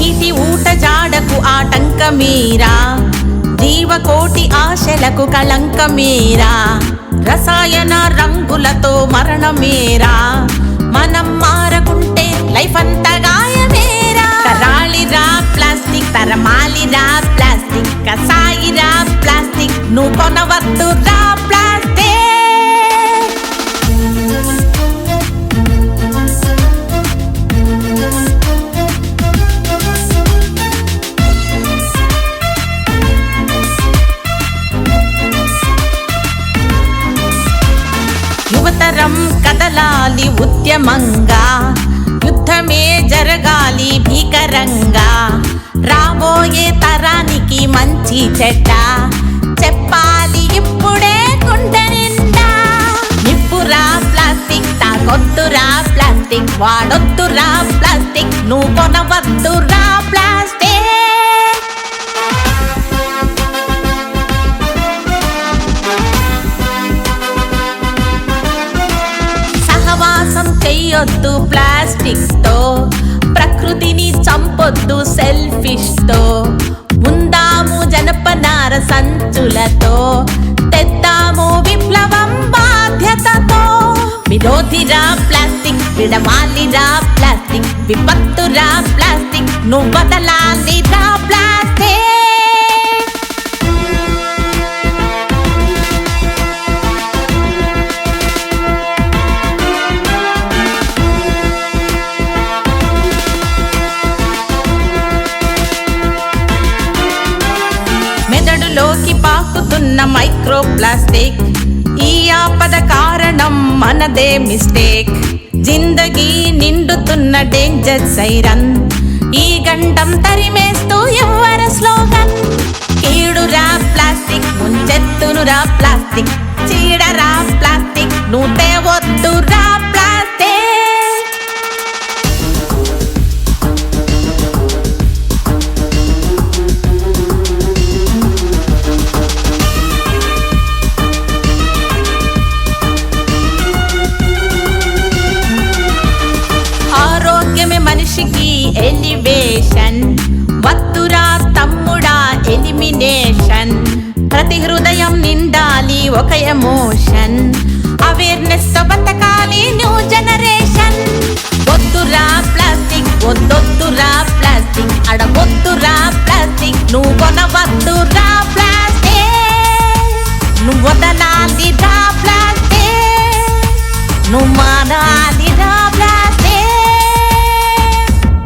నీటి ఊట జాడకు ఆటంకమేరా, జీవకోటి ఆశలకు కళంకమేరా, రసాయన రంగులతో మరణమేరా, మనం మారకుంటే లైఫ్ అంతా గాయమేరా. కరాళిరా ప్లాస్టిక్, తరమాలిరా ప్లాస్టిక్, కసాయిరా ప్లాస్టిక్, నువ్వు కొనవద్దురా ప్లాస్టిక్. యువతరం కదలాలి ఉద్యమంగా, యుద్ధమే జరగాలి భీకరంగా, రాబోయే తరానికి మంచి చెడ్డ చెప్పాలి ఇప్పుడే గుండె నిండా. నిప్పురా ప్లాస్టిక్, తాగొద్దురా ప్లాస్టిక్, వాడొద్దురా ప్లాస్టిక్, నువ్వు కొనవద్దురా ప్లాస్టిక్. సహవాసం చెయ్యొద్దు ప్లాస్టిక్ తో, ప్రకృతిని చంపొద్దు సెల్ఫిష్ తో, ముందాము జనపనార సంచులతో, తెద్దాము విప్లవం బాధ్యతతో. విరోధిరా ప్లాస్టిక్, విడమాలిరా ప్లాస్టిక్, విపత్తురా ప్లాస్టిక్, నువ్వు వదలాలిరా ప్లాస్టిక్. మెదడులోకి పాకుతున్న మైక్రో ప్లాస్టిక్, ఈ ఆపద కారణం మనదే మిస్టేక్. జిందగీ నిండుతున్న డేంజర్ సైరన్, ఈ గండం తరిమేస్తూ ఎవర స్లోగన్. కీడురా ప్లాస్టిక్, ముంచెత్తునురా ప్లాస్టిక్, చీడరా ప్లాస్టిక్, నువ్వు తేవొద్దురా ప్లాస్టిక్. ఆరోగ్యమే మనిషికి ఎలివేషన్, వద్దురా తమ్ముడా ఎలిమినేషన్. ప్రతి హృదయం నిండాలి ఒక ఎమోషన్, అవేర్నెస్ తో బతకాలి న్యూ జనరేషన్. వద్దురా ప్లాస్టిక్, వద్దొద్దురా ప్లాస్టిక్, అడగొద్దురా ప్లాస్టిక్, నువ్వు కొనవద్దురా ప్లాస్టిక్. నువ్వు వదలాలిరా ప్లాస్టిక్, నువ్వు మానాలి